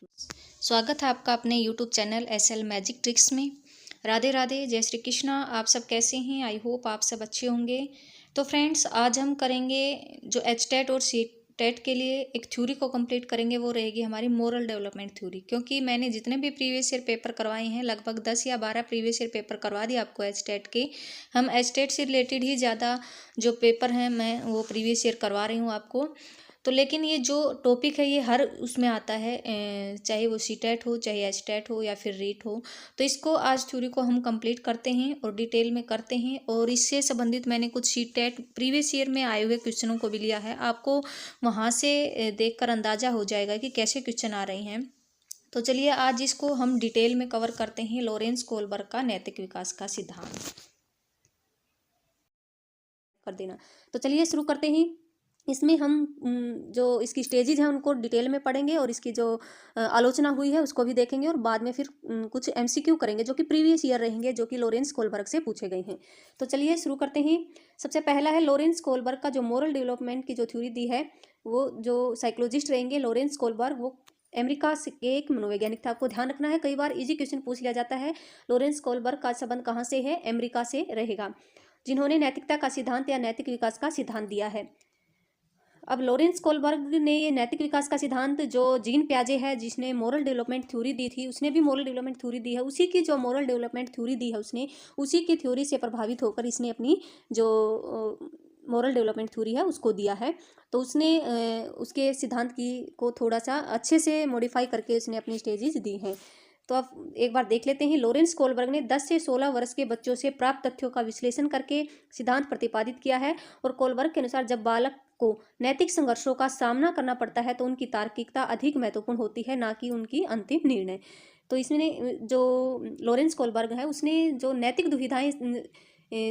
स्वागत है आपका अपने YouTube channel SL magic tricks में। राधे राधे, जय श्री कृष्णा। आप सब कैसे हैं? आई होप आप सब अच्छे होंगे। तो फ्रेंड्स, आज हम करेंगे जो एचटेट और सीटेट के लिए एक थ्योरी को कंप्लीट करेंगे, वो रहेगी हमारी मोरल डेवलपमेंट थ्योरी। क्योंकि मैंने जितने भी प्रीवियस ईयर पेपर करवाए हैं, लगभग 10 या 12 प्रीवियस ईयर पेपर करवा दिए आपको एचटेट के। हम एचटेट से रिलेटेड ही ज़्यादा जो पेपर हैं मैं वो प्रीवियस ईयर करवा रही हूँ आपको। तो लेकिन ये जो टॉपिक है ये हर उसमें आता है, चाहे वो सीटेट हो, चाहे एचटेट हो या फिर रीट हो। तो इसको आज थ्योरी को हम कंप्लीट करते हैं और डिटेल में करते हैं। और इससे संबंधित मैंने कुछ सीटेट प्रीवियस ईयर में आए हुए क्वेश्चनों को भी लिया है। आपको वहाँ से देखकर अंदाजा हो जाएगा कि कैसे क्वेश्चन आ रहे हैं। तो चलिए आज इसको हम डिटेल में कवर करते हैं। लॉरेंस कोलबर्ग का नैतिक विकास का सिद्धांत कर देना। तो चलिए शुरू करते हैं। इसमें हम जो इसकी स्टेजेज हैं उनको डिटेल में पढ़ेंगे और इसकी जो आलोचना हुई है उसको भी देखेंगे और बाद में फिर कुछ एमसीक्यू करेंगे जो कि प्रीवियस ईयर रहेंगे, जो कि लॉरेंस कोलबर्ग से पूछे गए हैं। तो चलिए शुरू करते हैं। सबसे पहला है लॉरेंस कोलबर्ग का जो मोरल डेवलपमेंट की जो थ्योरी दी है, वो जो साइकोलॉजिस्ट रहेंगे लॉरेंस कोलबर्ग, वो अमेरिका के एक मनोवैज्ञानिक था। आपको ध्यान रखना है, कई बार इजी क्वेश्चन पूछ लिया जाता है। लॉरेंस कोलबर्ग का संबंध कहाँ से है? अमेरिका से रहेगा, जिन्होंने नैतिकता का सिद्धांत या नैतिक विकास का सिद्धांत दिया है। अब लॉरेंस कोलबर्ग ने ये नैतिक विकास का सिद्धांत, जो जीन प्याजे है जिसने मोरल डेवलपमेंट थ्योरी दी थी, उसने भी मोरल डेवलपमेंट थ्योरी दी है। उसी की जो मोरल डेवलपमेंट थ्योरी दी है उसने, उसी की थ्योरी से प्रभावित होकर इसने अपनी जो मोरल डेवलपमेंट थ्योरी है उसको दिया है। तो उसने उसके सिद्धांत की को थोड़ा सा अच्छे से मॉडिफाई करके उसने अपनी स्टेजेस दी हैं। तो अब एक बार देख लेते हैं। लॉरेंस कोलबर्ग ने 10 से 16 वर्ष के बच्चों से प्राप्त तथ्यों का विश्लेषण करके सिद्धांत प्रतिपादित किया है। और कोलबर्ग के अनुसार जब बालक को नैतिक संघर्षों का सामना करना पड़ता है तो उनकी तार्किकता अधिक महत्वपूर्ण होती है, ना कि उनकी अंतिम निर्णय। तो इसने जो लॉरेंस कोलबर्ग है उसने जो नैतिक दुविधाएं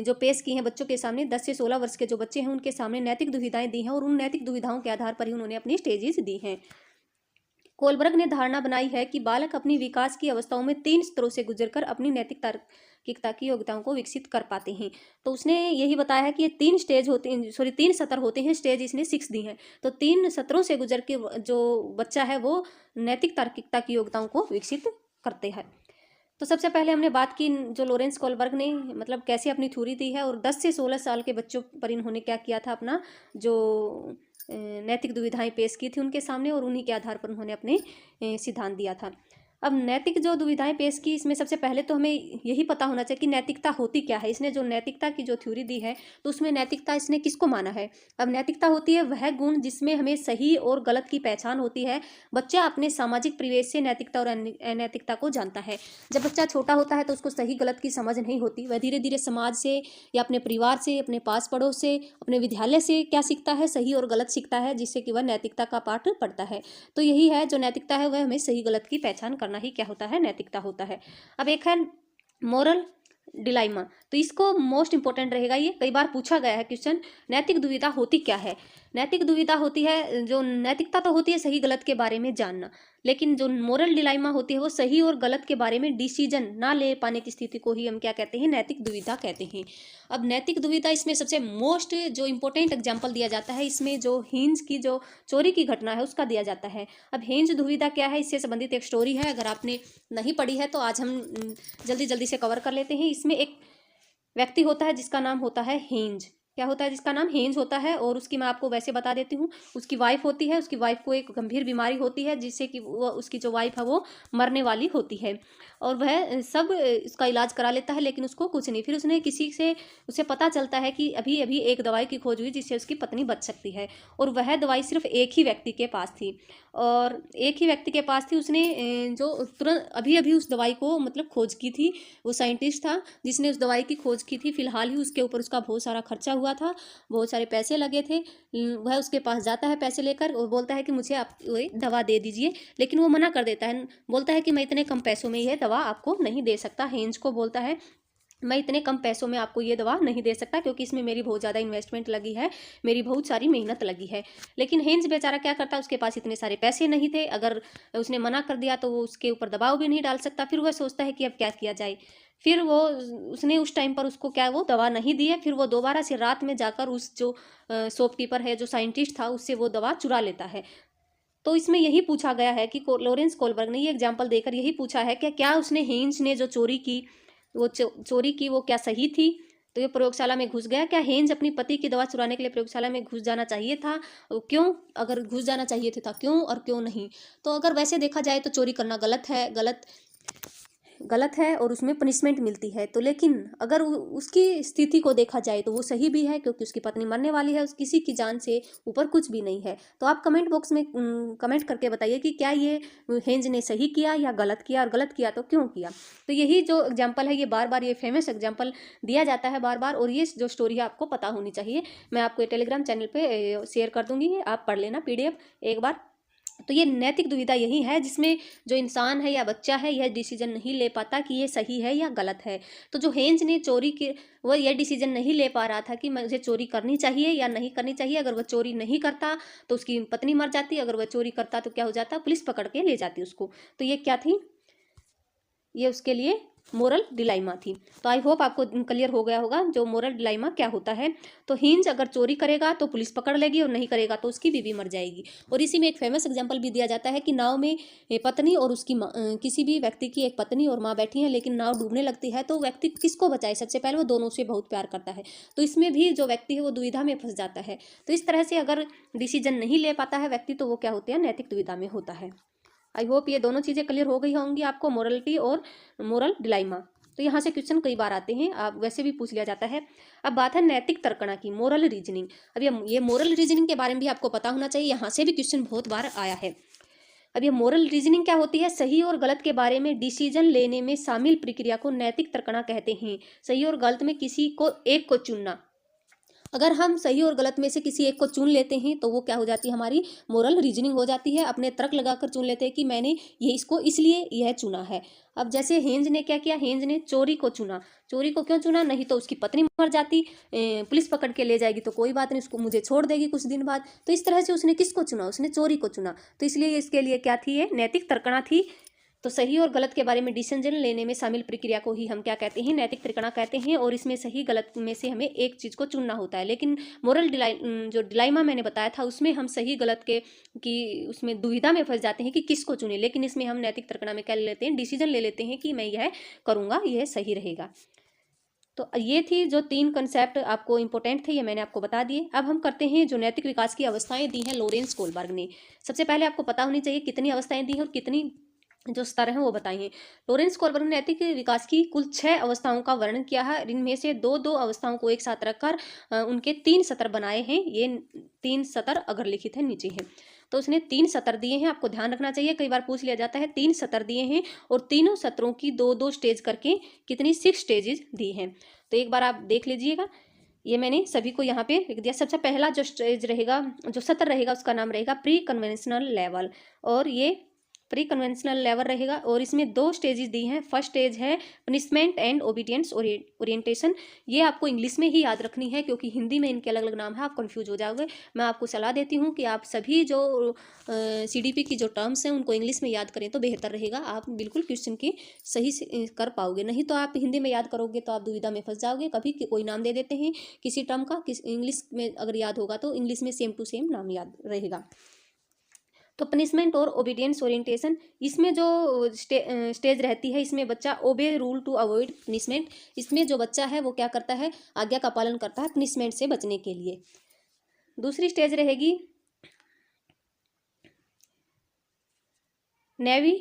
जो पेश की हैं बच्चों के सामने, 10 से 16 वर्ष के जो बच्चे हैं उनके सामने नैतिक दुविधाएं दी हैं और उन नैतिक दुविधाओं के आधार पर ही उन्होंने अपनी स्टेजेस दी हैं। कोलबर्ग ने धारणा बनाई है कि बालक अपनी विकास की अवस्थाओं में 3 स्तरों से गुजरकर अपनी नैतिक तार्किकता की योग्यताओं को विकसित कर पाते हैं। तो उसने यही बताया है कि ये 3 स्टेज होते हैं, 3 सत्र होते हैं। स्टेज इसने 6 दी हैं। तो 3 सत्रों से गुजर के जो बच्चा है वो नैतिक तार्किकता की योग्यताओं को विकसित करते हैं। तो सबसे पहले हमने बात की जो लॉरेंस कोलबर्ग ने मतलब कैसे अपनी थ्योरी दी है और 10 से 16 साल के बच्चों पर इन्होंने क्या किया था, अपना जो नैतिक दुविधाएं पेश की थी उनके सामने और उन्हीं के आधार पर उन्होंने अपने सिद्धांत दिया था। अब नैतिक जो दुविधाएं पेश की, इसमें सबसे पहले तो हमें यही पता होना चाहिए कि नैतिकता होती क्या है। इसने जो नैतिकता की जो थ्योरी दी है तो उसमें नैतिकता इसने किसको माना है? अब नैतिकता होती है वह गुण जिसमें हमें सही और गलत की पहचान होती है। बच्चा अपने सामाजिक परिवेश से नैतिकता और अनैतिकता को जानता है। जब बच्चा छोटा होता है तो उसको सही गलत की समझ नहीं होती। वह धीरे धीरे समाज से या अपने परिवार से, अपने पास पड़ोस से, अपने विद्यालय से क्या सीखता है? सही और गलत सीखता है, जिससे कि वह नैतिकता का पाठ पढ़ता है। तो यही है जो नैतिकता है, वह हमें सही गलत की पहचान करना ही क्या होता है? नैतिकता होता है। अब एक है मोरल डिलाइमा। तो इसको मोस्ट इंपॉर्टेंट रहेगा, ये कई बार पूछा गया है क्वेश्चन। नैतिक दुविधा होती क्या है? नैतिक दुविधा होती है, जो नैतिकता तो होती है सही गलत के बारे में जानना, लेकिन जो मोरल डिलाइमा होती है वो सही और गलत के बारे में डिसीजन ना ले पाने की स्थिति को ही हम क्या कहते हैं? नैतिक दुविधा कहते हैं। अब नैतिक दुविधा इसमें सबसे मोस्ट जो इंपॉर्टेंट एग्जाम्पल दिया जाता है, इसमें जो हिंज की जो चोरी की घटना है उसका दिया जाता है। अब हिंज दुविधा क्या है, इससे संबंधित एक स्टोरी है। अगर आपने नहीं पढ़ी है तो आज हम जल्दी जल्दी से कवर कर लेते हैं। इसमें एक व्यक्ति होता है जिसका नाम होता है हेंज। क्या होता है? जिसका नाम हेंज होता है। और उसकी मैं आपको वैसे बता देती हूँ। उसकी वाइफ होती है, उसकी वाइफ को एक गंभीर बीमारी होती है जिससे कि वो उसकी जो वाइफ है वो मरने वाली होती है। और वह सब उसका इलाज करा लेता है लेकिन उसको कुछ नहीं। फिर उसने किसी से उसे पता चलता है कि अभी अभी एक दवाई की खोज हुई जिससे उसकी पत्नी बच सकती है। और वह दवाई सिर्फ एक ही व्यक्ति के पास थी। और एक ही व्यक्ति के पास थी। उसने जो तुरंत अभी अभी उस दवाई को मतलब खोज की थी। वो साइंटिस्ट था जिसने उस दवाई की खोज की थी। फिलहाल ही उसके ऊपर उसका बहुत सारा खर्चा हुआ था, बहुत सारे पैसे लगे थे। वह उसके पास जाता है पैसे लेकर और बोलता है कि मुझे आप ये दवा दे दीजिए, लेकिन वो मना कर देता है। बोलता है कि मैं इतने कम पैसों में यह दवा आपको नहीं दे सकता। हेंज को बोलता है मैं इतने कम पैसों में आपको ये दवा नहीं दे सकता, क्योंकि इसमें मेरी बहुत ज़्यादा इन्वेस्टमेंट लगी है, मेरी बहुत सारी मेहनत लगी है। लेकिन हेंज बेचारा क्या करता, उसके पास इतने सारे पैसे नहीं थे। अगर उसने मना कर दिया तो वो उसके ऊपर दबाव भी नहीं डाल सकता। फिर वह सोचता है कि अब क्या किया जाए। फिर वो उसने उस टाइम पर उसको क्या वो दवा नहीं दी है। फिर वो दोबारा से रात में जाकर उस जो शॉपकीपर है, जो साइंटिस्ट था, उससे वो दवा चुरा लेता है। तो इसमें यही पूछा गया है कि लॉरेंस कोलबर्ग ने ये एग्जाम्पल देकर यही पूछा है कि क्या उसने हेंज ने जो चोरी की वो क्या सही थी। तो ये प्रयोगशाला में घुस गया। क्या हेंज अपनी पति की दवा चुराने के लिए प्रयोगशाला में घुस जाना चाहिए था? क्यों? अगर घुस जाना चाहिए था क्यों और क्यों नहीं? तो अगर वैसे देखा जाए तो चोरी करना गलत है और उसमें पनिशमेंट मिलती है। तो लेकिन अगर उसकी स्थिति को देखा जाए तो वो सही भी है, क्योंकि उसकी पत्नी मरने वाली है, किसी की जान से ऊपर कुछ भी नहीं है। तो आप कमेंट बॉक्स में कमेंट करके बताइए कि क्या ये हेंज ने सही किया या गलत किया, और गलत किया तो क्यों किया। तो यही जो एग्जाम्पल है ये बार बार ये फेमस एग्जाम्पल दिया जाता है बार बार, और ये जो स्टोरी है आपको पता होनी चाहिए। मैं आपको टेलीग्राम चैनल पर शेयर कर दूंगी, आप पढ़ लेना PDF एक बार। तो ये नैतिक दुविधा यही है जिसमें जो इंसान है या बच्चा है यह डिसीजन नहीं ले पाता कि ये सही है या गलत है। तो जो हेंज ने चोरी की वह यह डिसीजन नहीं ले पा रहा था कि मुझे चोरी करनी चाहिए या नहीं करनी चाहिए। अगर वह चोरी नहीं करता तो उसकी पत्नी मर जाती, अगर वह चोरी करता तो क्या हो जाता, पुलिस पकड़ के ले जाती उसको। तो ये क्या थी, ये उसके लिए मोरल डिलाइमा थी। तो आई होप आपको क्लियर हो गया होगा जो मोरल डिलाइमा क्या होता है। तो हिंज अगर चोरी करेगा तो पुलिस पकड़ लेगी और नहीं करेगा तो उसकी बीवी मर जाएगी। और इसी में एक फेमस एग्जांपल भी दिया जाता है कि नाव में पत्नी और उसकी किसी भी व्यक्ति की एक पत्नी और माँ बैठी है, लेकिन नाव डूबने लगती है तो व्यक्ति किसको बचाए? सबसे पहले वो दोनों से बहुत प्यार करता है। तो इसमें भी जो व्यक्ति है वो दुविधा में फंस जाता है। तो इस तरह से अगर डिसीजन नहीं ले पाता है व्यक्ति तो वो क्या होते हैं, नैतिक दुविधा में होता है। आई होप ये दोनों चीज़ें क्लियर हो गई होंगी आपको, मोरलिटी और मोरल डिलाइमा। तो यहाँ से क्वेश्चन कई बार आते हैं, आप वैसे भी पूछ लिया जाता है। अब बात है नैतिक तर्कणा की, मोरल रीजनिंग। अब ये मोरल रीजनिंग के बारे में भी आपको पता होना चाहिए, यहाँ से भी क्वेश्चन बहुत बार आया है। अब ये मोरल रीजनिंग क्या होती है? सही और गलत के बारे में डिसीजन लेने में शामिल प्रक्रिया को नैतिक तर्कणा कहते हैं। सही और गलत में किसी को एक को चुनना। अगर हम सही और गलत में से किसी एक को चुन लेते हैं तो वो क्या हो जाती है, हमारी मोरल रीजनिंग हो जाती है। अपने तर्क लगाकर चुन लेते हैं कि मैंने ये इसको इसलिए यह चुना है। अब जैसे हेंज ने क्या किया, हेंज ने चोरी को चुना। चोरी को क्यों चुना? नहीं तो उसकी पत्नी मर जाती, पुलिस पकड़ के ले जाएगी तो कोई बात नहीं, उसको मुझे छोड़ देगी कुछ दिन बाद। तो इस तरह से उसने किसको चुना? उसने चोरी को चुना। तो इसलिए इसके लिए क्या थी, ये नैतिक तर्कणा थी। तो सही और गलत के बारे में डिसीजन लेने में शामिल प्रक्रिया को ही हम क्या कहते हैं, नैतिक तर्कणा कहते हैं। और इसमें सही गलत में से हमें एक चीज़ को चुनना होता है। लेकिन मोरल जो डिलाइमा मैंने बताया था उसमें हम सही गलत के कि उसमें दुविधा में फंस जाते हैं कि किसको चुने। लेकिन इसमें हम नैतिक तर्कणा में क्या ले लेते हैं, डिसीजन ले लेते हैं कि मैं यह करूँगा, यह सही रहेगा। तो ये थी जो 3 कंसेप्ट आपको इंपॉर्टेंट थे, ये मैंने आपको बता दिए। अब हम करते हैं जो नैतिक विकास की अवस्थाएं दी हैं लॉरेंस कोलबर्ग ने। सबसे पहले आपको पता होनी चाहिए कितनी अवस्थाएं दी हैं और कितनी जो स्तर हैं वो बताई हैं। लॉरेंस कोलबर्ग ने नैतिक विकास की कुल 6 अवस्थाओं का वर्णन किया है। इनमें से 2-2 अवस्थाओं को एक साथ रखकर उनके 3 सत्र बनाए हैं। ये 3 सत्र अगर लिखित है नीचे है। तो उसने 3 सत्र दिए हैं, आपको ध्यान रखना चाहिए, कई बार पूछ लिया जाता है। 3 सत्र दिए हैं और तीनों सत्रों की 2-2 स्टेज करके कितनी 6 स्टेजेस दी हैं। तो एक बार आप देख लीजिएगा, ये मैंने सभी को यहाँ पे लिख दिया। सबसे पहला जो स्टेज रहेगा, जो सत्र रहेगा, उसका नाम रहेगा प्री कन्वेंशनल लेवल। और ये प्री कन्वेंशनल लेवल रहेगा और इसमें 2 स्टेजेस दी हैं। फर्स्ट स्टेज है पनिशमेंट एंड ओबीडियंस ओरिएंटेशन। ये आपको इंग्लिश में ही याद रखनी है क्योंकि हिंदी में इनके अलग अलग नाम है, आप कंफ्यूज हो जाओगे। मैं आपको सलाह देती हूँ कि आप सभी जो CDP की जो टर्म्स हैं उनको इंग्लिश में याद करें तो बेहतर रहेगा। आप बिल्कुल क्वेश्चन की सही से कर पाओगे, नहीं तो आप हिंदी में याद करोगे तो आप दुविधा में फंस जाओगे। कभी कोई नाम दे देते हैं किसी टर्म का, इंग्लिश में अगर याद होगा तो इंग्लिश में सेम टू सेम नाम याद रहेगा। तो पनिशमेंट और ओबीडियंस ओरिएंटेशन, इसमें जो स्टेज रहती है, इसमें बच्चा ओबे रूल टू अवॉइड पनिशमेंट। इसमें जो बच्चा है वो क्या करता है, आज्ञा का पालन करता है पनिशमेंट से बचने के लिए। दूसरी स्टेज रहेगी नेवी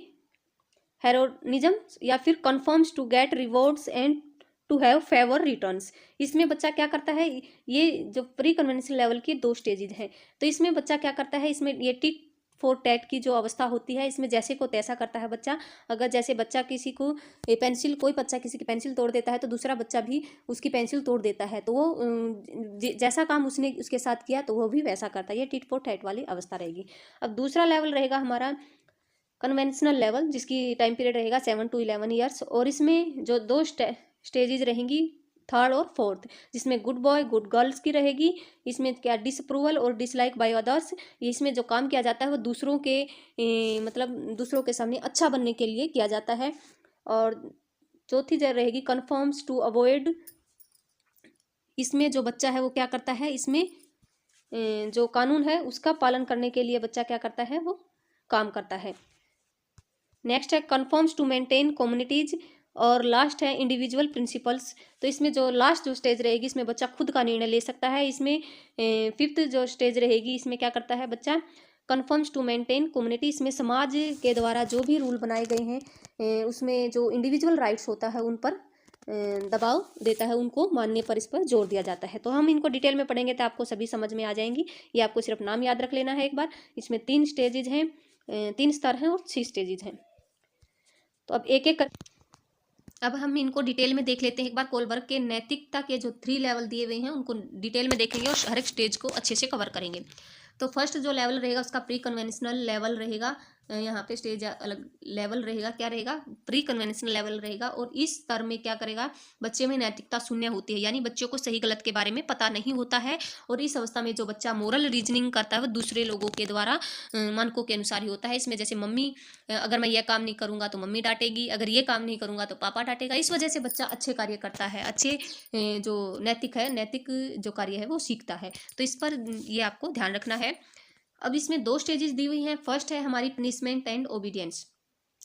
हेरोनिज्म या फिर conforms to get rewards and to have favour returns. इसमें बच्चा क्या करता है, ये जो प्री कन्वेंशनल लेवल की 2 स्टेजेज हैं। तो इसमें बच्चा क्या करता है, इसमें ये टिक फॉर टैट की जो अवस्था होती है, इसमें जैसे को तैसा करता है बच्चा। अगर जैसे बच्चा किसी को पेंसिल, कोई बच्चा किसी की पेंसिल तोड़ देता है तो दूसरा बच्चा भी उसकी पेंसिल तोड़ देता है, तो वो जैसा काम उसने उसके साथ किया तो वो भी वैसा करता है। ये टिट फॉर टैट वाली अवस्था रहेगी। अब दूसरा लेवल रहेगा हमारा कन्वेंशनल लेवल, जिसकी टाइम पीरियड रहेगा 7 to 11 ईयर्स। और इसमें जो 2 स्टेजेज रहेंगी, 3rd और 4th, जिसमें गुड बॉय गुड गर्ल्स की रहेगी। इसमें क्या डिसअप्रूवल और डिसलाइक बाय अदर्स, इसमें जो काम किया जाता है वो दूसरों के मतलब दूसरों के सामने अच्छा बनने के लिए किया जाता है। और चौथी जो रहेगी कन्फर्म्स टू अवॉइड, इसमें जो बच्चा है वो क्या करता है, इसमें जो कानून है उसका पालन करने के लिए बच्चा क्या करता है, वो काम करता है। नेक्स्ट है कन्फर्म्स टू मेंटेन कम्युनिटीज, और लास्ट है इंडिविजुअल प्रिंसिपल्स। तो इसमें जो लास्ट जो स्टेज रहेगी इसमें बच्चा खुद का निर्णय ले सकता है। इसमें फिफ्थ जो स्टेज रहेगी इसमें क्या करता है बच्चा, कन्फर्म्स टू मेंटेन कम्युनिटी। इसमें समाज के द्वारा जो भी रूल बनाए गए हैं उसमें जो इंडिविजुअल राइट्स होता है उन पर दबाव देता है, उनको मानने पर इस पर जोर दिया जाता है। तो हम इनको डिटेल में पढ़ेंगे तो आपको सभी समझ में आ जाएंगी। ये आपको सिर्फ नाम याद रख लेना है एक बार। इसमें 3 स्टेजेज हैं, 3 स्तर हैं और 6 स्टेजेज हैं। तो अब एक एक कर अब हम इनको डिटेल में देख लेते हैं एक बार। कोलबर्ग के नैतिकता के जो 3 लेवल दिए हुए हैं उनको डिटेल में देखेंगे और हर एक स्टेज को अच्छे से कवर करेंगे। तो फर्स्ट जो लेवल रहेगा उसका प्री कन्वेंशनल लेवल रहेगा। यहाँ पे स्टेज अलग लेवल रहेगा, क्या रहेगा, प्री कन्वेंशनल लेवल रहेगा। और इस स्तर में क्या करेगा, बच्चे में नैतिकता शून्य होती है, यानी बच्चों को सही गलत के बारे में पता नहीं होता है। और इस अवस्था में जो बच्चा मोरल रीजनिंग करता है वो दूसरे लोगों के द्वारा मानकों के अनुसार ही होता है। इसमें जैसे मम्मी, अगर मैं यह काम नहीं करूँगा तो मम्मी डांटेगी, अगर ये काम नहीं करूँगा तो पापा डांटेगा। इस वजह से बच्चा अच्छे कार्य करता है, अच्छे जो नैतिक जो कार्य है वो सीखता है। तो इस पर ये आपको ध्यान रखना है। अब इसमें 2 स्टेजेस दी हुई हैं। फर्स्ट है हमारी पनिशमेंट एंड ओबीडियंस।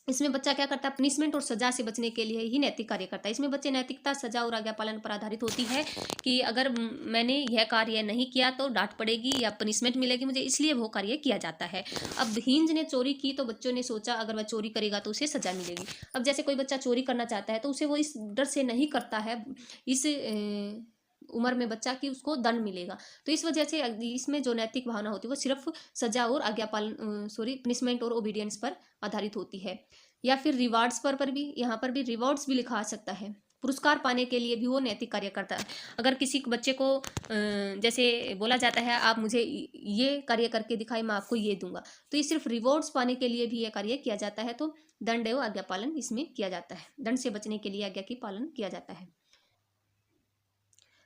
इसमें बच्चा क्या करता है, पनिशमेंट और सजा से बचने के लिए ही नैतिक कार्य करता है। इसमें बच्चे नैतिकता सजा और आज्ञा पालन पर आधारित होती है कि अगर मैंने यह कार्य नहीं किया तो डांट पड़ेगी या पनिशमेंट मिलेगी मुझे, इसलिए वो कार्य किया जाता है। अब हिंज ने चोरी की तो बच्चों ने सोचा अगर वह चोरी करेगा तो उसे सजा मिलेगी। अब जैसे कोई बच्चा चोरी करना चाहता है तो उसे वो इस डर से नहीं करता है, इस उम्र में बच्चा कि उसको दंड मिलेगा। तो इस वजह से इसमें जो नैतिक भावना होती है वो सिर्फ सजा और आज्ञा पालन पनिशमेंट और ओबीडियंस पर आधारित होती है। या फिर रिवार्ड्स पर भी, यहाँ पर भी रिवॉर्ड्स भी लिखा आ सकता है। पुरस्कार पाने के लिए भी वो नैतिक कार्य करता है। अगर किसी बच्चे को जैसे बोला जाता है आप मुझे ये कार्य करके दिखाई मैं आपको ये दूंगा, तो ये सिर्फ रिवॉर्ड्स पाने के लिए भी ये कार्य किया जाता है। तो दंड एवं आज्ञा पालन इसमें किया जाता है, दंड से बचने के लिए आज्ञा की पालन किया जाता है।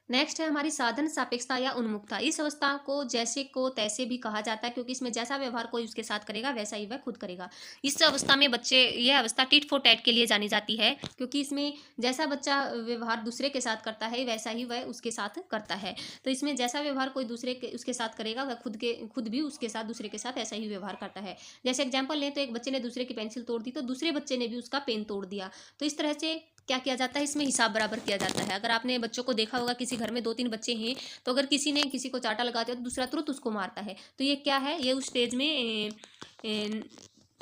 नेक्स्ट है हमारी साधन सापेक्षता या उन्मुखता। इस अवस्था को जैसे को तैसे भी कहा जाता है, क्योंकि इसमें जैसा व्यवहार कोई उसके साथ करेगा वैसा ही वह खुद करेगा। इस अवस्था में बच्चे, यह अवस्था टिट फॉर टैट के लिए जानी जाती है, क्योंकि इसमें जैसा बच्चा व्यवहार दूसरे के साथ करता है वैसा ही वह उसके साथ करता है। तो इसमें जैसा व्यवहार कोई दूसरे के उसके साथ करेगा वह खुद भी उसके साथ दूसरे के साथ ऐसा ही व्यवहार करता है। जैसे एग्जाम्पल लें तो एक बच्चे ने दूसरे की पेंसिल तोड़ दी तो दूसरे बच्चे ने भी उसका पेन तोड़ दिया। तो इस तरह से क्या किया जाता है, इसमें हिसाब बराबर किया जाता है। अगर आपने बच्चों को देखा होगा, किसी घर में 2-3 बच्चे हैं तो अगर किसी ने किसी को चाटा लगा दिया तो दूसरा तुरंत उसको मारता है। तो ये क्या है, ये उस स्टेज में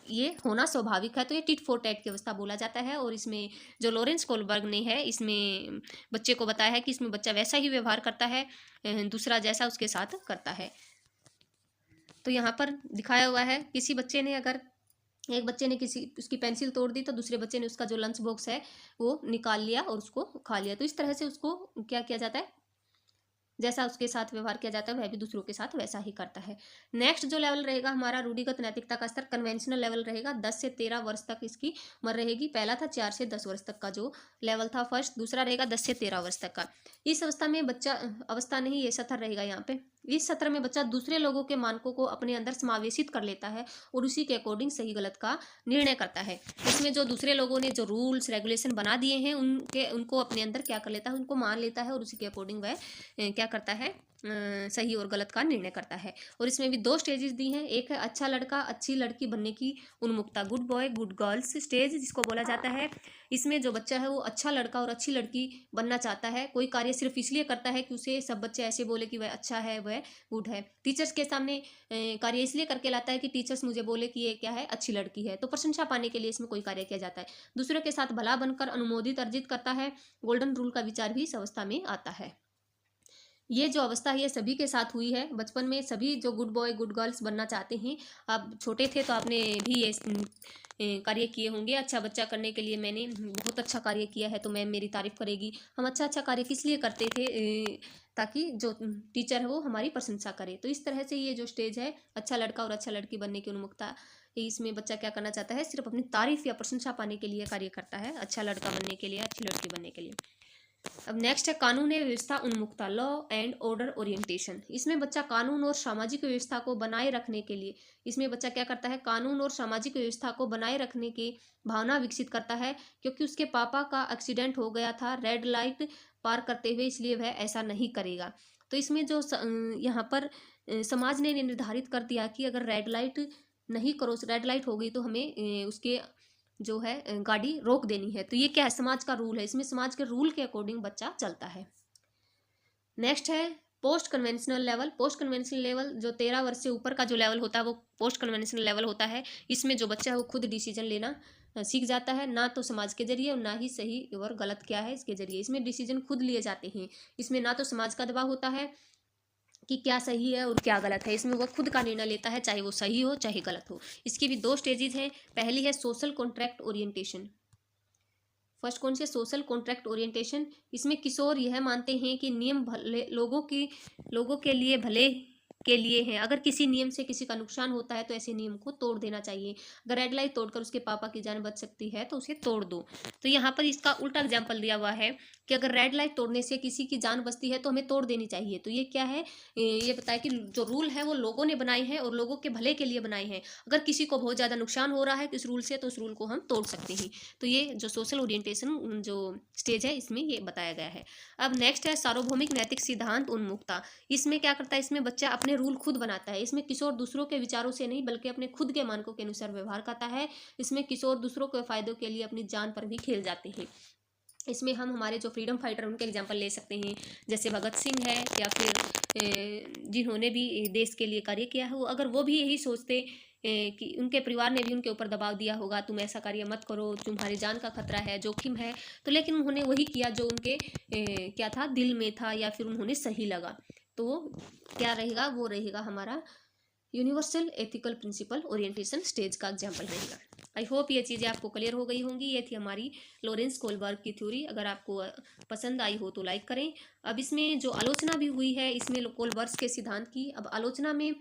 ये होना स्वाभाविक है। तो ये टिट फॉर टैट की अवस्था बोला जाता है। और इसमें जो लॉरेंस कोलबर्ग ने है इसमें बच्चे को बताया है कि इसमें बच्चा वैसा ही व्यवहार करता है, दूसरा जैसा उसके साथ करता है। तो यहाँ पर दिखाया हुआ है, किसी बच्चे ने अगर एक बच्चे ने किसी उसकी पेंसिल तोड़ दी तो दूसरे बच्चे ने उसका जो लंच बॉक्स है वो निकाल लिया और उसको खा लिया। तो इस तरह से उसको क्या किया जाता है, जैसा उसके साथ व्यवहार किया जाता है वह भी दूसरों के साथ वैसा ही करता है। नेक्स्ट जो लेवल रहेगा हमारा रूढ़िगत नैतिकता का स्तर, कन्वेंशनल लेवल रहेगा। 10 से 13 वर्ष तक इसकी उम्र रहेगी। पहला था 4 से 10 वर्ष तक का जो लेवल था फर्स्ट, दूसरा रहेगा 10 से 13 वर्ष तक का। इस अवस्था में बच्चा, अवस्था नहीं ये सत्र रहेगा यहाँ पे, इस सत्र में बच्चा दूसरे लोगों के मानकों को अपने अंदर समावेशित कर लेता है और उसी के अकॉर्डिंग सही गलत का निर्णय करता है। इसमें जो दूसरे लोगों ने जो रूल्स रेगुलेशन बना दिए हैं उनको अपने अंदर क्या कर लेता है, उनको मान लेता है और उसी के अकॉर्डिंग वह क्या करता है, सही और गलत का निर्णय करता है। और इसमें भी 2 स्टेजेस दी हैं। एक है अच्छा लड़का अच्छी लड़की बनने की उन्मुखता, good boy good girls stage जिसको बोला जाता है। इसमें जो बच्चा है वो अच्छा लड़का और अच्छी लड़की बनना चाहता है। कोई कार्य सिर्फ इसलिए करता है कि उसे सब बच्चे ऐसे बोले कि वह अच्छा है, वह गुड है। टीचर्स के सामने कार्य इसलिए करके लाता है कि टीचर्स मुझे बोले कि ये क्या है, अच्छी लड़की है। तो प्रशंसा पाने के लिए इसमें कोई कार्य किया जाता है। दूसरों के साथ भला बनकर अनुमोदित अर्जित करता है। गोल्डन रूल का विचार भी इस अवस्था में आता है। ये जो अवस्था है ये सभी के साथ हुई है। बचपन में सभी जो गुड बॉय गुड गर्ल्स बनना चाहते हैं, आप छोटे थे तो आपने भी ये कार्य किए होंगे। अच्छा बच्चा करने के लिए मैंने बहुत अच्छा कार्य किया है तो मैम मेरी तारीफ करेगी। हम अच्छा अच्छा कार्य किस लिए करते थे, ताकि जो टीचर है वो हमारी प्रशंसा करे। तो इस तरह से ये जो स्टेज है अच्छा लड़का और अच्छा लड़की बनने की उन्मुखता, इसमें बच्चा क्या करना चाहता है, सिर्फ अपनी तारीफ या प्रशंसा पाने के लिए कार्य करता है, अच्छा लड़का बनने के लिए, अच्छी लड़की बनने के लिए। अब नेक्स्ट है कानून एवं व्यवस्था उन्मुखता, लॉ एंड ऑर्डर ओरिएंटेशन। इसमें बच्चा कानून और सामाजिक व्यवस्था को बनाए रखने के लिए, इसमें बच्चा क्या करता है, कानून और सामाजिक व्यवस्था को बनाए रखने की भावना विकसित करता है। क्योंकि उसके पापा का एक्सीडेंट हो गया था रेड लाइट पार करते हुए, इसलिए वह ऐसा नहीं करेगा। तो इसमें जो यहाँ पर समाज ने निर्धारित कर दिया कि अगर रेड लाइट नहीं क्रॉस, रेड लाइट हो गई तो हमें उसके जो है गाड़ी रोक देनी है। तो ये क्या है, समाज का रूल है, इसमें समाज के रूल के अकॉर्डिंग बच्चा चलता है। नेक्स्ट है post conventional level. Post conventional level जो 13 वर्ष से ऊपर का जो लेवल होता है वो पोस्ट कन्वेंशनल लेवल होता है। इसमें जो बच्चा है वो खुद डिसीजन लेना सीख जाता है, ना तो समाज के जरिए और ना ही सही और गलत क्या है इसके जरिए। इसमें डिसीजन खुद लिए जाते हैं। इसमें ना तो समाज का दबाव होता है कि क्या सही है और क्या गलत है, इसमें वो खुद का निर्णय लेता है, चाहे वो सही हो चाहे गलत हो। इसकी भी 2 स्टेजेज हैं। पहली है सोशल कॉन्ट्रैक्ट ओरिएंटेशन। फर्स्ट कौन से, सोशल कॉन्ट्रैक्ट ओरिएंटेशन। इसमें किशोर यह मानते हैं कि नियम भले लोगों के लिए भले के लिए हैं। अगर किसी नियम से किसी का नुकसान होता है तो ऐसे नियम को तोड़ देना चाहिए। अगर रेड लाइट तोड़कर उसके पापा की जान बच सकती है तो उसे तोड़ दो। तो यहाँ पर इसका उल्टा एग्जाम्पल दिया हुआ है कि अगर रेड लाइट तोड़ने से किसी की जान बचती है तो हमें तोड़ देनी चाहिए। तो ये क्या है, ये बताया कि जो रूल है वो लोगों ने बनाए हैं और लोगों के भले के लिए बनाए हैं। अगर किसी को बहुत ज़्यादा नुकसान हो रहा है इस रूल से तो उस रूल को हम तोड़ सकते हैं। तो ये जो सोशल ओरिएंटेशन जो स्टेज है इसमें ये बताया गया है। अब नेक्स्ट है सार्वभौमिक नैतिक सिद्धांत उन्मुक्ता। इसमें क्या करता है, इसमें बच्चा अपने रूल खुद बनाता है। इसमें किशोर दूसरों के विचारों से नहीं बल्कि अपने खुद के मानकों के अनुसार व्यवहार करता है। इसमें किशोर दूसरों के फायदों के लिए अपनी जान पर भी खेल जाते हैं। इसमें हम हमारे जो फ्रीडम फाइटर उनके एग्जाम्पल ले सकते हैं, जैसे भगत सिंह है या फिर जिन्होंने भी देश के लिए कार्य किया है, वो अगर वो भी यही सोचते कि उनके परिवार ने भी उनके ऊपर दबाव दिया होगा, तुम ऐसा कार्य मत करो, तुम्हारी जान का खतरा है, जोखिम है, तो लेकिन उन्होंने वही किया जो उनके क्या था, दिल में था या फिर उन्होंने सही लगा। तो वो क्या रहेगा, वो रहेगा हमारा universal ethical principle orientation stage का एग्जाम्पल रहेगा। आई होप ये चीज़ें आपको क्लियर हो गई होंगी। ये थी हमारी लॉरेंस कोलबर्ग की थ्योरी। अगर आपको पसंद आई हो तो लाइक करें। अब इसमें जो आलोचना भी हुई है इसमें कोलबर्ग के सिद्धांत की, अब आलोचना में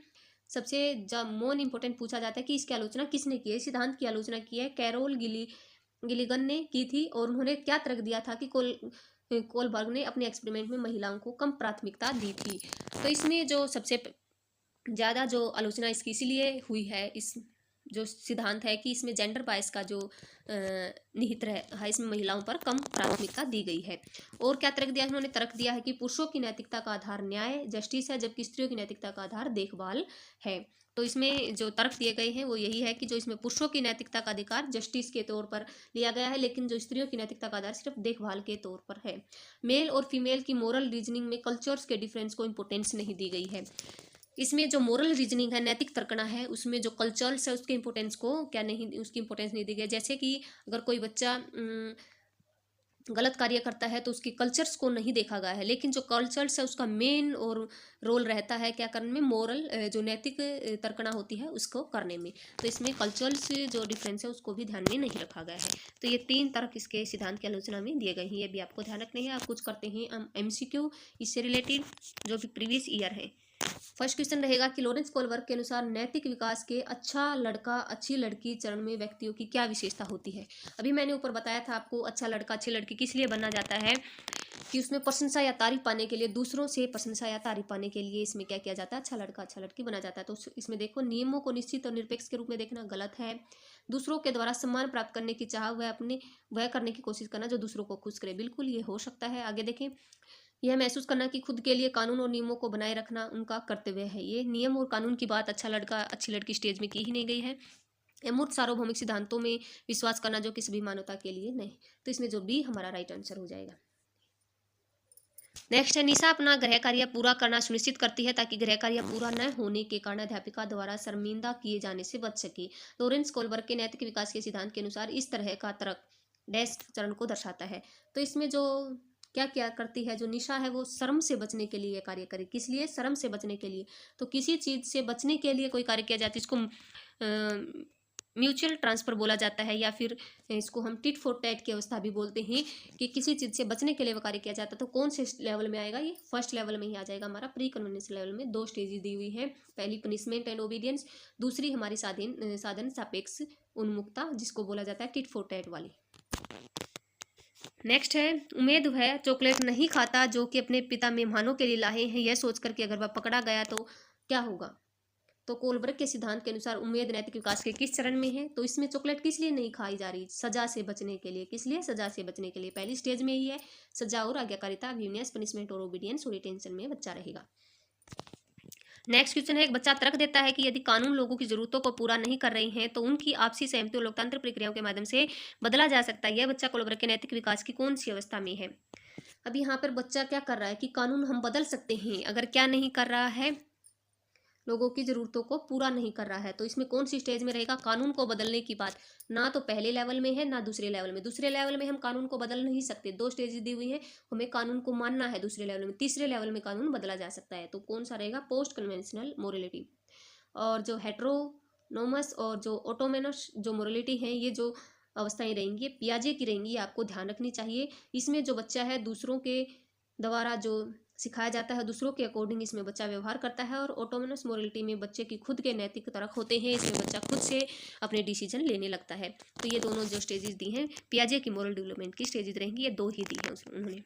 सबसे जब मोस्ट इंपॉर्टेंट पूछा जाता है कि इसकी आलोचना किसने की है। सिद्धांत की आलोचना की है कैरोल गिलिगन ने की थी और उन्होंने क्या तर्क दिया था कि कोलबर्ग ने अपने एक्सपेरिमेंट में महिलाओं को कम प्राथमिकता दी थी। तो इसमें जो सबसे ज़्यादा जो आलोचना इसकी इसीलिए हुई है, इस जो सिद्धांत है कि इसमें जेंडर बायस का जो निहित है, इसमें महिलाओं पर कम प्राथमिकता दी गई है। और क्या तर्क दिया, उन्होंने तर्क दिया है कि पुरुषों की नैतिकता का आधार न्याय जस्टिस है जबकि स्त्रियों की नैतिकता का आधार देखभाल है। तो इसमें जो तर्क दिए गए हैं वो यही है कि जो इसमें पुरुषों की नैतिकता का अधिकार जस्टिस के तौर पर लिया गया है, लेकिन जो स्त्रियों की नैतिकता का आधार सिर्फ देखभाल के तौर पर है। मेल और फीमेल की मोरल रीजनिंग में कल्चर्स के डिफरेंस को इंपोर्टेंस नहीं दी गई है। इसमें जो मोरल रीजनिंग है, नैतिक तर्कना है, उसमें जो कल्चर्स है उसके इंपोर्टेंस को क्या नहीं, उसकी इंपोर्टेंस नहीं दी गई। जैसे कि अगर कोई बच्चा गलत कार्य करता है तो उसके कल्चर्स को नहीं देखा गया है, लेकिन जो कल्चर्स है उसका मेन और रोल रहता है क्या करने में, मोरल जो नैतिक तर्कना होती है उसको करने में। तो इसमें कल्चर्स जो डिफरेंस है उसको भी ध्यान में नहीं रखा गया है। तो ये 3 तर्क इसके सिद्धांत की आलोचना में दिए गए हैं, ये भी आपको ध्यान रखने हैं। आप कुछ करते हैं हम MCQ इससे रिलेटेड जो कि प्रीवियस ईयर है। फर्स्ट क्वेश्चन रहेगा कि लॉरेंस कोलबर्ग के अनुसार नैतिक विकास के अच्छा लड़का अच्छी लड़की चरण में व्यक्तियों की क्या विशेषता होती है। अभी मैंने ऊपर बताया था आपको अच्छा लड़का अच्छी लड़की किस लिए बनना जाता है कि उसमें प्रशंसा या तारीफ पाने के लिए, दूसरों से प्रशंसा या तारीफ पाने के लिए इसमें क्या किया जाता है, अच्छा लड़का अच्छा लड़की बना जाता है। तो इसमें देखो नियमों को निश्चित और निरपेक्ष के रूप में देखना गलत है। दूसरों के द्वारा सम्मान प्राप्त करने की चाह वह करने की कोशिश करना जो दूसरों को खुश करे, बिल्कुल ये हो सकता है। आगे देखें, यह महसूस करना कि खुद के लिए कानून और नियमों को बनाए रखना उनका कर्तव्य है। ये नियम और कानून की बात अच्छा लड़का अच्छी लड़की स्टेज में की ही नहीं गई है। अमूर्त सार्वभौमिक सिद्धांतों में विश्वास करना जो कि सभी मानवता के लिए नहीं। तो इसमें जो बी हमारा राइट आंसर हो जाएगा। नेक्स्ट है निशा अपना गृह कार्य पूरा करना सुनिश्चित करती है ताकि गृह कार्य पूरा न होने के कारण अध्यापिका द्वारा शर्मिंदा किए जाने से बच सके। लॉरेंस कोलबर्ग के नैतिक विकास के सिद्धांत के अनुसार इस तरह का तर्क डैश चरण को दर्शाता है। तो इसमें जो क्या क्या करती है, जो निशा है वो शर्म से बचने के लिए कार्य करे। किस लिए, शर्म से बचने के लिए। तो किसी चीज़ से बचने के लिए कोई कार्य किया जाता है इसको म्यूचुअल ट्रांसफर बोला जाता है, या फिर इसको हम टिट फॉर टैट की अवस्था भी बोलते हैं कि किसी चीज़ से बचने के लिए वो कार्य किया जाता है। तो कौन से लेवल में आएगा, ये फर्स्ट लेवल में ही आ जाएगा हमारा प्री कन्वीनियंस लेवल में। 2 स्टेजेस दी हुई है, पहली पनिशमेंट एंड ओबीडियंस, दूसरी हमारी साधन सापेक्ष उन्मुक्ता जिसको बोला जाता है टिट फॉर टैट वाली। नेक्स्ट है उम्मीद है चॉकलेट नहीं खाता जो कि अपने पिता मेहमानों के लिए लाए हैं, यह सोचकर कि अगर वह पकड़ा गया तो क्या होगा। तो कोलबर्ग के सिद्धांत के अनुसार उम्मीद नैतिक विकास के किस चरण में है। तो इसमें चॉकलेट किस लिए नहीं खाई जा रही, सजा से बचने के लिए। किस लिए, सजा से बचने के लिए। पहली स्टेज में ही है सजा और आज्ञाकारिता, अभिविन्यास, पनिशमेंट और ओबीडियंस और रिटेंशन में बच्चा रहेगा। नेक्स्ट क्वेश्चन है, एक बच्चा तर्क देता है कि यदि कानून लोगों की जरूरतों को पूरा नहीं कर रही हैं तो उनकी आपसी सहमति और लोकतांत्रिक प्रक्रियाओं के माध्यम से बदला जा सकता है। यह बच्चा कोलंबर्ग के नैतिक विकास की कौन सी अवस्था में है? अब यहाँ पर बच्चा क्या कर रहा है कि कानून हम बदल सकते हैं, अगर क्या नहीं कर रहा है, लोगों की ज़रूरतों को पूरा नहीं कर रहा है। तो इसमें कौन सी स्टेज में रहेगा? कानून को बदलने की बात ना तो पहले लेवल में है ना दूसरे लेवल में। दूसरे लेवल में हम कानून को बदल नहीं सकते, दो स्टेज दी हुई है, हमें कानून को मानना है दूसरे लेवल में। तीसरे लेवल में कानून बदला जा सकता है, तो कौन सा रहेगा? Post conventional morality. और जो हेट्रोनोमस और जो ऑटोमेनस जो मोरलिटी हैं, ये जो अवस्थाएं रहेंगी, पियाजे की रहेंगी, आपको ध्यान रखनी चाहिए। इसमें जो बच्चा है दूसरों के द्वारा जो सिखाया जाता है, दूसरों के अकॉर्डिंग इसमें बच्चा व्यवहार करता है। और ऑटोनोमस मोरलिटी में बच्चे की खुद के नैतिक तर्क होते हैं, इसमें बच्चा खुद से अपने डिसीजन लेने लगता है। तो ये दोनों जो स्टेजेस दी हैं पियाजे की मोरल डेवलपमेंट की स्टेजेस रहेंगी, ये दो ही दी हैं उन्होंने।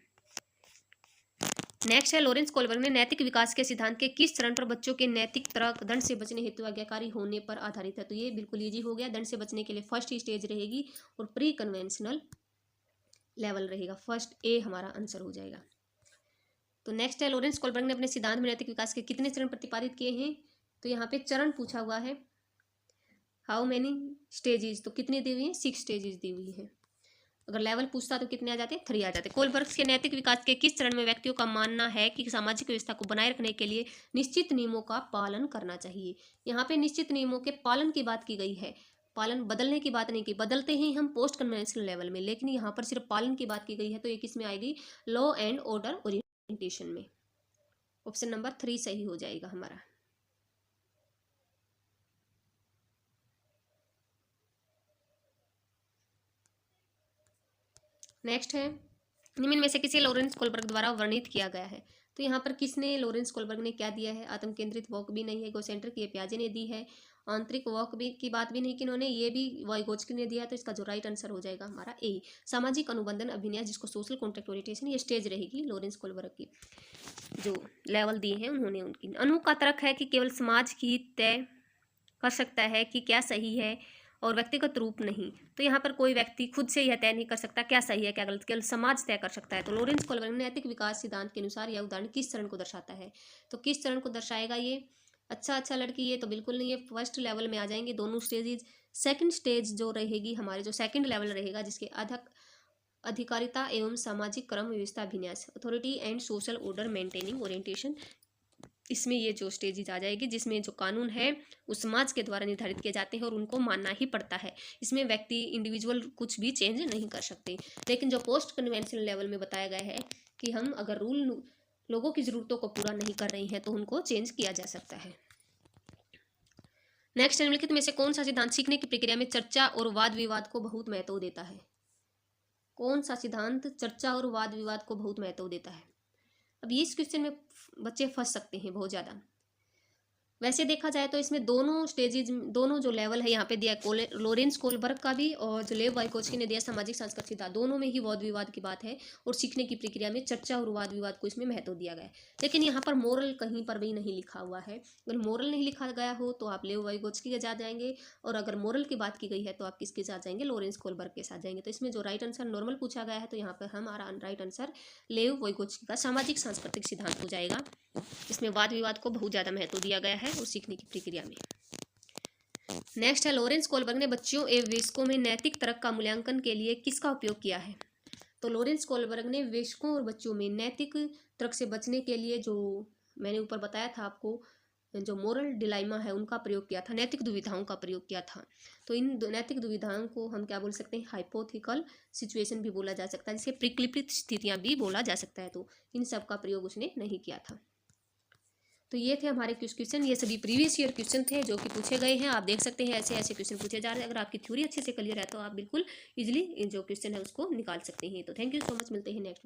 नेक्स्ट है, लॉरेंस कोलबर्ग ने नैतिक विकास के सिद्धांत के किस चरण पर बच्चों के नैतिक तर्क दंड से बचने हेतु आज्ञाकारी होने पर आधारित है? तो ये बिल्कुल इजी हो गया। दंड से बचने के लिए फर्स्ट स्टेज रहेगी और प्री कन्वेंशनल लेवल रहेगा। फर्स्ट ए हमारा आंसर हो जाएगा। तो नेक्स्ट है, लॉरेंस कोलबर्ग ने अपने सिद्धांत में नैतिक विकास के कितने चरण प्रतिपादित किए हैं? तो यहाँ पे चरण पूछा हुआ है, हाउ मैनी स्टेजेस, तो कितनी दी हुई है? 6 स्टेजेस दी हुई है। अगर लेवल पूछता तो कितने आ जाते? 3 आ जाते। कोलबर्ग के नैतिक विकास के किस चरण में व्यक्तियों का मानना है कि सामाजिक व्यवस्था को बनाए रखने के लिए निश्चित नियमों का पालन करना चाहिए? यहाँ पे निश्चित नियमों के पालन की बात की गई है, पालन बदलने की बात नहीं की। बदलते ही हम पोस्ट कन्वेंशनल लेवल में, लेकिन यहाँ पर सिर्फ पालन की बात की गई है। तो ये किस में आएगी? लॉ एंड ऑर्डर ओरिएंटेशन में। ऑप्शन नंबर 3 सही हो जाएगा हमारा। नेक्स्ट है, निम्न में से किसे लॉरेंस कोलबर्ग द्वारा वर्णित किया गया है? तो यहाँ पर किसने, लॉरेंस कोलबर्ग ने क्या दिया है? आत्म केंद्रित वॉक भी नहीं है, इगोसेंट्रिक ये पियाजे ने दी है। आंतरिक वॉक भी की बात भी नहीं की इन्होंने, ये भी वाइगोत्स्की ने दिया है। तो इसका जो राइट आंसर हो जाएगा हमारा ए, सामाजिक अनुबंधन अभिनय, जिसको सोशल कॉन्ट्रैक्ट ओरिएंटेशन, ये स्टेज रहेगी लॉरेंस कोलबर्ग की। जो लेवल दिए हैं उन्होंने उनकी। अनु का तर्क है कि केवल समाज ही तय कर सकता है कि क्या सही है और व्यक्तिगत रूप नहीं। तो यहाँ पर कोई व्यक्ति खुद से यह तय नहीं कर सकता क्या सही है क्या गलत, केवल समाज तय कर सकता है। तो लॉरेंस कोलबर्ग ने नैतिक विकास सिद्धांत के अनुसार यह उदाहरण किस चरण को दर्शाता है? तो किस चरण को दर्शाएगा ये? अच्छा लड़की, ये तो बिल्कुल नहीं है, फर्स्ट लेवल में आ जाएंगे दोनों स्टेजेस। सेकंड स्टेज जो रहेगी हमारे, जो सेकंड लेवल रहेगा, जिसके अधिकारिता एवं सामाजिक क्रम व्यवस्था विन्यास, authority and social order maintaining orientation, इसमें ये जो स्टेजेस आ जाएगी, जिसमें जो कानून है उस समाज के द्वारा निर्धारित किए जाते हैं और उनको मानना ही पड़ता है। इसमें व्यक्ति इंडिविजुअल कुछ भी चेंज नहीं कर सकते। लेकिन जो पोस्ट कन्वेंशनल लेवल में बताया गया है कि हम अगर रूल लोगों की ज़रूरतों को पूरा नहीं कर रही हैं तो उनको चेंज किया जा सकता है। नेक्स्ट, निम्नलिखित में से कौन सा सिद्धांत सीखने की प्रक्रिया में चर्चा और वाद विवाद को बहुत महत्व देता है? कौन सा सिद्धांत चर्चा और वाद विवाद को बहुत महत्व देता है? अब इस क्वेश्चन में बच्चे फंस सकते हैं बहुत ज़्यादा। वैसे देखा जाए तो इसमें दोनों स्टेजेज, दोनों जो लेवल है यहाँ पे दिया है, लॉरेंस कोलबर्ग का भी और जो लेव वाइकोत्स्की ने दिया सामाजिक सांस्कृतिक सिद्धांत, दोनों में ही वाद विवाद की बात है और सीखने की प्रक्रिया में चर्चा और वाद विवाद को इसमें महत्व दिया गया है। लेकिन यहाँ पर मोरल कहीं पर भी नहीं लिखा हुआ है। अगर मोरल नहीं लिखा गया हो तो आप लेव वाइकोत्स्की के साथ जाएंगे, और अगर मोरल की बात की गई है तो आप किसके साथ जाएंगे? लॉरेंस कोलबर्ग के साथ जाएंगे। तो इसमें जो राइट आंसर नॉर्मल पूछा गया है तो यहाँ पर हमारा राइट आंसर लेव वाइकोत्स्की का सामाजिक सांस्कृतिक सिद्धांत हो जाएगा। इसमें वाद विवाद को बहुत ज़्यादा महत्व दिया गया है और सीखने की प्रक्रिया में। नेक्स्ट है, लॉरेंस कोलबर्ग ने बच्चों एवं वयस्कों में नैतिक तर्क का मूल्यांकन के लिए किसका उपयोग किया है? तो लॉरेंस कोलबर्ग ने वयस्कों और बच्चों में नैतिक तर्क से बचने के लिए, जो मैंने ऊपर बताया था आपको, जो मोरल डिलाइमा है उनका प्रयोग किया था, नैतिक दुविधाओं का प्रयोग किया था। तो इन नैतिक दुविधाओं को हम क्या बोल सकते हैं? हाइपोथेटिकल सिचुएशन भी बोला जा सकता है, जिसे परिकल्पित स्थितियां भी बोला जा सकता है। तो इन सब का प्रयोग उसने नहीं किया था। तो ये थे हमारे कुछ क्वेश्चन, ये सभी प्रीवियस ईयर क्वेश्चन थे जो कि पूछे गए हैं। आप देख सकते हैं ऐसे ऐसे क्वेश्चन पूछे जा रहे हैं। अगर आपकी थ्योरी अच्छे से क्लियर है तो आप बिल्कुल इजीली जो क्वेश्चन है उसको निकाल सकते हैं। तो थैंक यू सो मच, मिलते हैं नेक्स्ट।